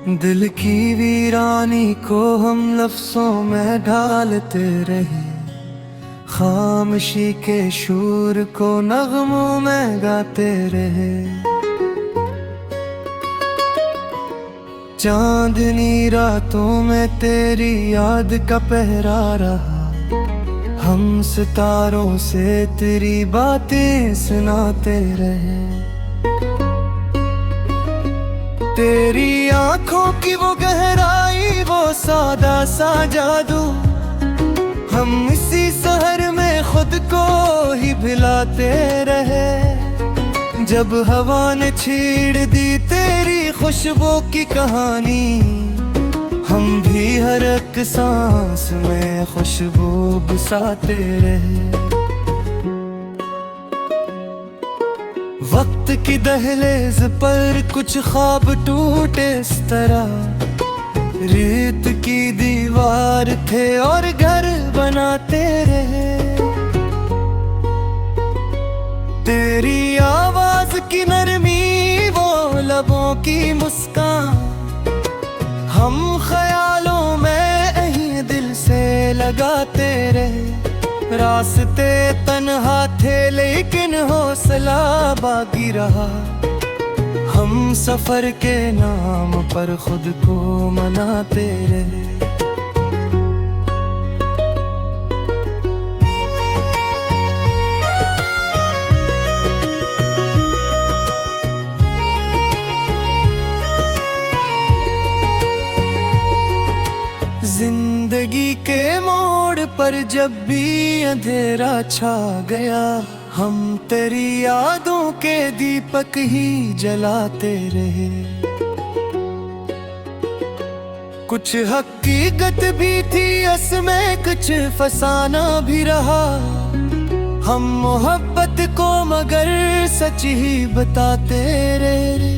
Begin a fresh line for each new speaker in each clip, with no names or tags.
दिल की वीरानी को हम लफ्जों में ढालते रहे, खामोशी के शूर को नगमों में गाते रहे। चांदनी रातों में तेरी याद का पहरा रहा, हम सितारों से तेरी बातें सुनाते रहे। तेरी आंखों की वो गहराई, वो सादा सा जादू, हम इसी शहर में खुद को ही भुलाते रहे। जब हवा ने छेड़ दी तेरी खुशबू की कहानी, हम भी हर एक सांस में खुशबू बसाते रहे। वक्त की दहलीज पर कुछ ख्वाब टूटे इस तरह, रेत की दीवार थे और घर बनाते रहे। तेरी आवाज की नरमी, वो लबों की मुस्कान, हम ख्यालों में यहीं दिल से लगाते रहे। रास्ते तन्हा थे लेकिन हौसला बाकी रहा, हम सफर के नाम पर खुद को मनाते रहे। जिंदगी के मोड़ पर जब भी अंधेरा छा गया, हम तेरी यादों के दीपक ही जलाते रहे। कुछ हकीकत भी थी इसमें, कुछ फसाना भी रहा, हम मोहब्बत को मगर सच ही बताते रहे।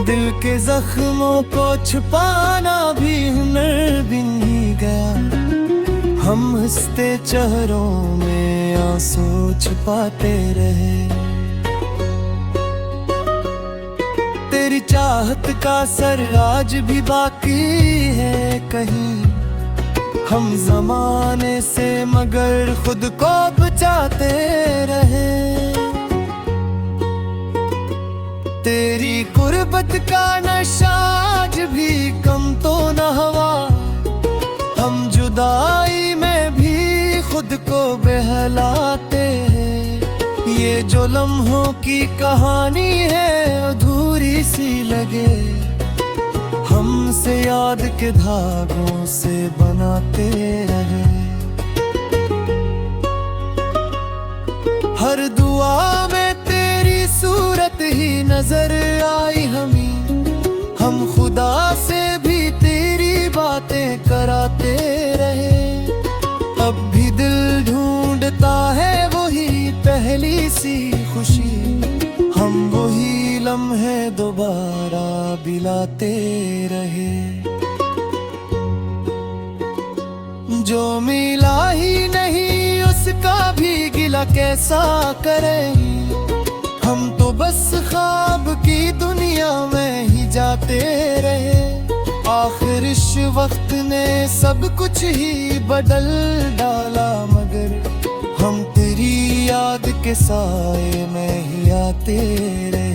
दिल के जख्मों को छुपाना भी हुनर बन ही गया, हम हंसते चेहरों में आंसू छुपाते रहे। तेरी चाहत का असर आज भी बाकी है कहीं, हम जमाने से मगर खुद को बचाते रहे। तेरी गुर्बत का नशा आज भी कम तो न हुआ, हम जुदाई में भी खुद को बहलाते हैं। ये जो लम्हों की कहानी है अधूरी सी लगे, हमसे याद के धागों से बनाते रहे। हर दुआ में तेरी सूरत ही नजर आई हमें, हम खुदा से भी तेरी बातें कराते रहे। अब भी दिल ढूंढता है वही पहली सी खुशी, हम वही लम्हे दोबारा दिलाते रहे। जो मिला ही नहीं उसका भी गिला कैसा करें, हम तो बस ख्वाब की दुनिया में ही जाते रहे। आखिर इस वक्त ने सब कुछ ही बदल डाला, मगर हम तेरी याद के साए में ही आते रहे।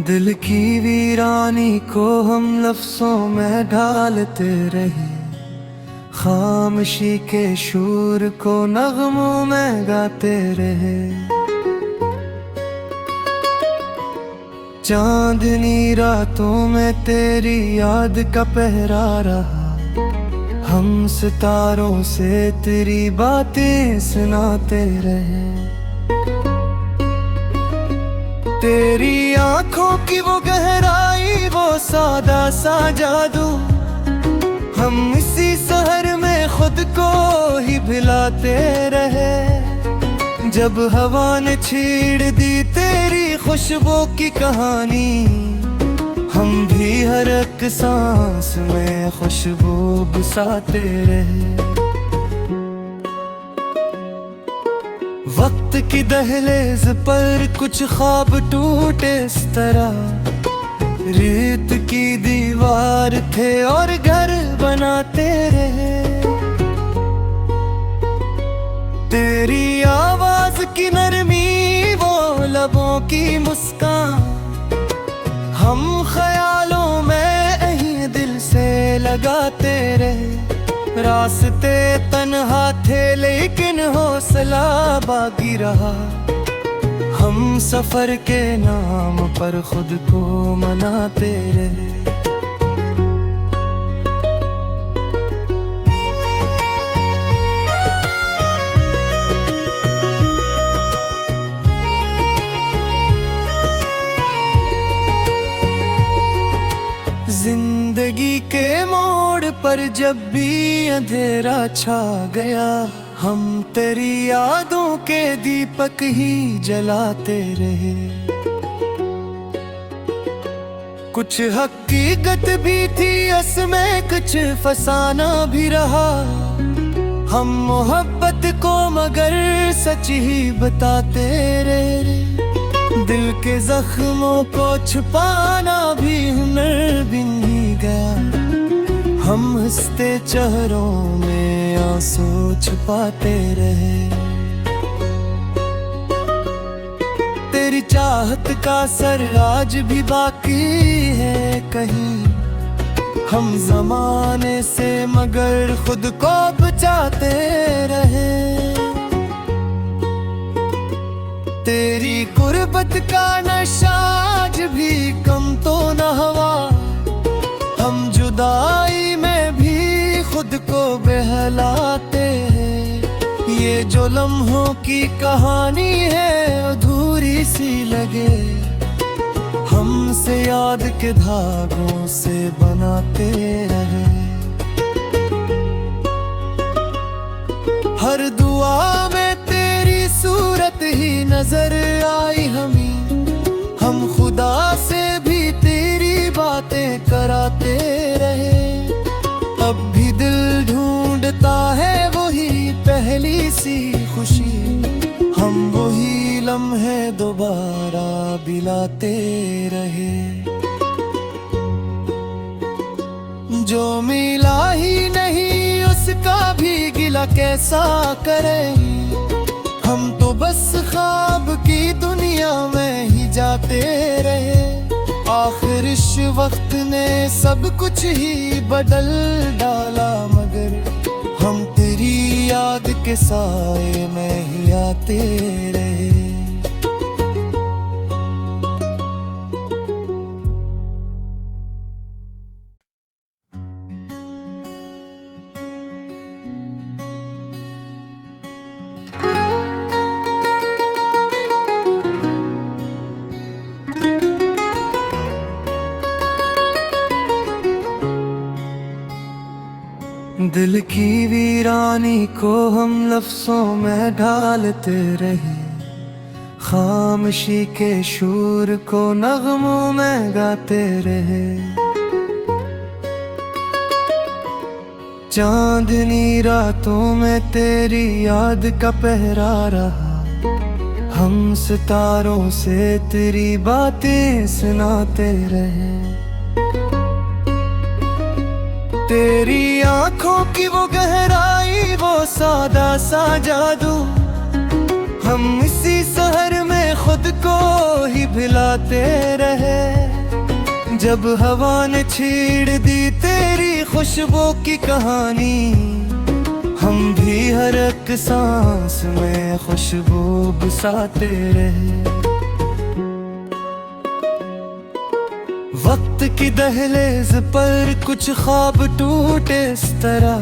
दिल की वीरानी को हम लफ्जों में ढालते रहे, खामोशी के शूर को नगमों में गाते रहे। चांदनी रातों में तेरी याद का पहरा रहा, हम सितारों से तेरी बातें सुनाते रहे। तेरी आंखों की वो गहराई, वो सादा सा जादू, हम इसी शहर में खुद को ही भिलाते रहे। जब हवा ने छेड़ दी तेरी खुशबू की कहानी, हम भी हर एक सांस में खुशबू बसाते रहे। वक्त की दहलीज पर कुछ ख्वाब टूटे इस तरह, रेत की दीवार थे और घर बनाते रहे। तेरी आवाज की नरमी, वो लबों की मुस्कान, हम ख्यालों में यहीं दिल से लगाते रहे। रास्ते तन्हा थे लेकिन हौसला बाकी रहा, हम सफर के नाम पर खुद को मनाते रहे। जिंदगी के मोड़ पर जब भी अंधेरा छा गया, हम तेरी यादों के दीपक ही जलाते रहे। कुछ हकीकत भी थी इसमें, कुछ फसाना भी रहा। हम मोहब्बत को मगर सच ही बताते रहे। दिल के जख्मों को छुपाना भी हुनर बन ही गया, हम हंसते चेहरों में आंसू छुपाते रहे। तेरी चाहत का असर आज भी बाकी है कहीं, हम जमाने से मगर खुद को बचाते रहे। तेरी गुर्बत का नशा आज भी कम तो न हुआ, हम जुदाई में भी खुद को बहलाते हैं। ये जो लम्हों की कहानी है अधूरी सी लगे, हमसे याद के धागों से बनाते रहे। हर दुआ में सूरत ही नजर आई हमें, हम खुदा से भी तेरी बातें कराते रहे। अब भी दिल ढूंढता है वही पहली सी खुशी, हम वही लम्हे दोबारा बिलाते रहे। जो मिला ही नहीं उसका भी गिला कैसा करें, हम तो बस ख्वाब की दुनिया में ही जाते रहे। आखिर इस वक्त ने सब कुछ ही बदल डाला, मगर हम तेरी याद के साए में ही आते रहे। दिल की वीरानी को हम लफ्जों में ढालते रहे, खामोशी के शूर को नगमों में गाते रहे। चांदनी रातों में तेरी याद का पहरा रहा, हम सितारों से तेरी बातें सुनाते रहे। तेरी आंखों की वो गहराई, वो सादा सा जादू, हम इसी शहर में खुद को ही भिलाते रहे। जब हवा ने छेड़ दी तेरी खुशबू की कहानी, हम भी हर एक सांस में खुशबू बसाते रहे। वक्त की दहलीज पर कुछ ख्वाब टूटे इस तरह,